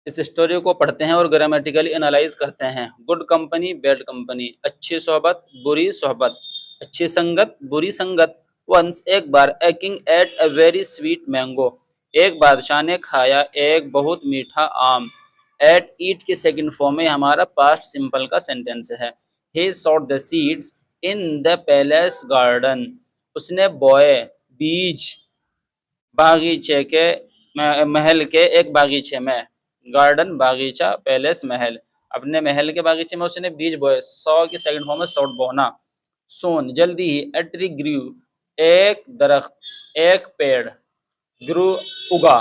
इस स्टोरी को पढ़ते हैं और ग्रामेटिकली एनालाइज करते हैं। गुड कंपनी, बैड कंपनी, अच्छी सोहबत, बुरी सोहबत, अच्छी संगत, बुरी संगत। वंस एक बार, a king ate a very sweet mango, एक बादशाह ने खाया एक बहुत मीठा आम। एट ईट की सेकंड फॉर्म में हमारा पास्ट सिंपल का सेंटेंस है। He sowed the seeds in the palace garden, उसने बोए बीज बागीचे के महल के एक बागीचे में। गार्डन बागीचा, पैलेस महल। अपने महल के बागीचे में उसने बीज बोए। सौ की सेकंड फॉर्म में सॉट बोना। सोन जल्दी ही। ए ट्री ग्रू, एक दरख्त, एक पेड़। ग्रू उगा।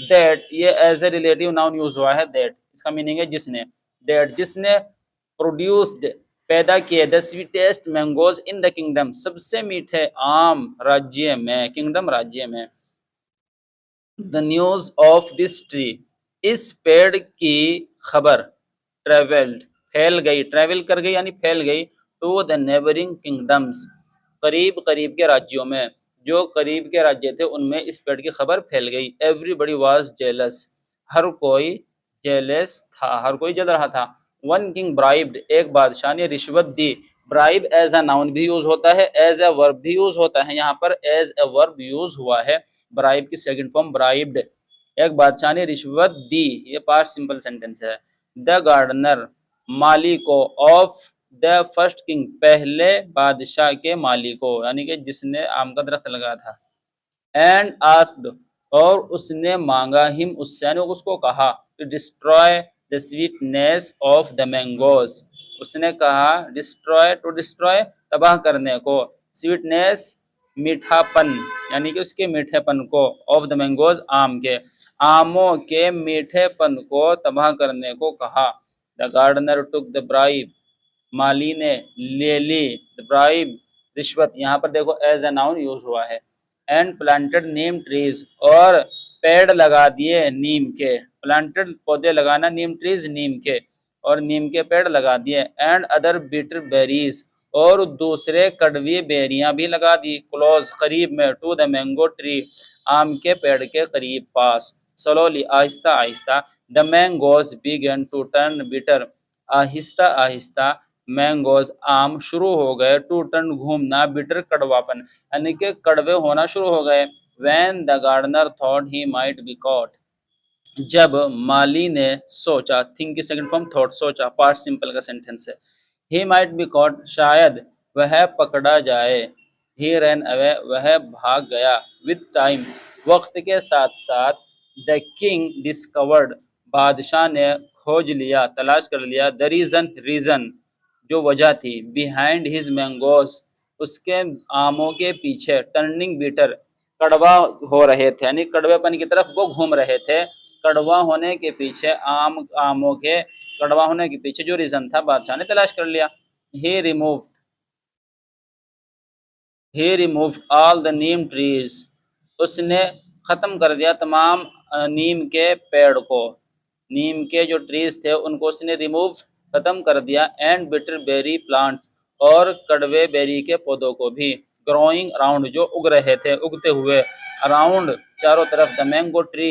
दैट ये as a relative noun use हुआ है। दैट इसका मीनिंग है जिसने। दैट जिसने प्रोड्यूस्ड पैदा किए the sweetest mangoes in the kingdom, सबसे मीठे आम राज्य में, किंगडम राज्य में। The news of this tree, इस पेड़ की खबर। ट्रेवल्ड फैल गई, ट्रेवल कर गई यानी फैल गई। टू द नेबरिंग किंगडम्स, करीब करीब के राज्यों में। जो करीब के राज्य थे उनमें इस पेड़ की खबर फैल गई। एवरीबडी वाज जेलस, हर कोई जेलस था, हर कोई जल रहा था। वन किंग ब्राइब्ड, एक बादशाह ने रिश्वत दी। ब्राइब एज अ नाउन भी यूज होता है, एज अ वर्ब भी यूज होता है। यहाँ पर एज अ वर्ब यूज हुआ है। ब्राइब की सेकंड फॉर्म ब्राइब्ड। एक बादशाह ने रिश्वत दी, ये पास्ट सिंपल सेंटेंस है। द गार्डनर, माली को। ऑफ द फर्स्ट किंग, पहले बादशाह के माली को, यानी कि जिसने आम का दरख्त लगाया था। एंड आस्क्ड, और उसने मांगा, हिम उससे, यानी उसको कहा, to destroy the sweetness of the mangoes. उसने कहा डिस्ट्रॉय, टू डिस्ट्रॉय तबाह करने को, स्वीटनेस मीठापन, यानी कि उसके मीठेपन को, ऑफ द मैंगोज आम के, आमों के मीठेपन को तबाह करने को कहा। The gardener took the bribe, माली ने ले ली, द ब्राइब रिश्वत। यहाँ पर देखो एज ए नाउन यूज हुआ है। एंड प्लांटेड नीम ट्रीज, और पेड़ लगा दिए नीम के। प्लांटेड पौधे लगाना, नीम ट्रीज नीम के, और नीम के पेड़ लगा दिए। एंड अदर बिटर बेरीज, और दूसरे कड़वी बेरियां भी लगा दी। क्लोज करीब में, टू द मैंगो ट्री, आम के पेड़ के करीब पास। स्लोली आहिस्ता आहिस्ता, the mangoes began to turn bitter, आहिस्ता आहिस्ता मैंगोज आम शुरू हो गए, टू टर्न घूमना, बिटर कड़वापन, यानी कि कड़वे होना शुरू हो गए। When the gardener thought he might be caught, जब माली ने सोचा, थिंक की सेकंड फॉर्म थॉट, सोचा, पास्ट सिंपल का सेंटेंस है। ही माइट बी कॉट, शायद वह पकड़ा जाए। ही रैन अवे, वह भाग गया। विद टाइम, वक्त के साथ साथ। द किंग डिस्कवर्ड, बादशाह ने खोज लिया, तलाश कर लिया। द रीजन, रीजन जो वजह थी। बिहाइंड हिज मैंगोस, उसके आमों के पीछे। टर्निंग बीटर, कड़वा हो रहे थे, यानी कड़वेपन की तरफ वो घूम रहे थे। कड़वा होने के पीछे, आमों के कड़वा होने के पीछे जो रीजन था, बादशाह ने तलाश कर लिया। He remove, he remove all the neem trees, उसने खत्म कर दिया तमाम नीम के पेड़ को। नीम के जो ट्रीज थे उनको उसने रिमूव, खत्म कर दिया। एंड बिटर बेरी प्लांट्स, और कड़वे बेरी के पौधों को भी। ग्रोइंग अराउंड, जो उग रहे थे, उगते हुए। अराउंड, चारों तरफ। द मैंगो ट्री,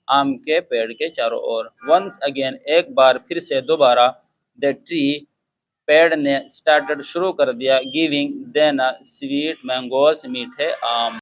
आम के पेड़ के चारों ओर। वंस अगेन, एक बार फिर से, दोबारा। द ट्री, पेड़ ने, स्टार्टेड शुरू कर दिया, गिविंग देना, स्वीट मैंगोस मीठे आम।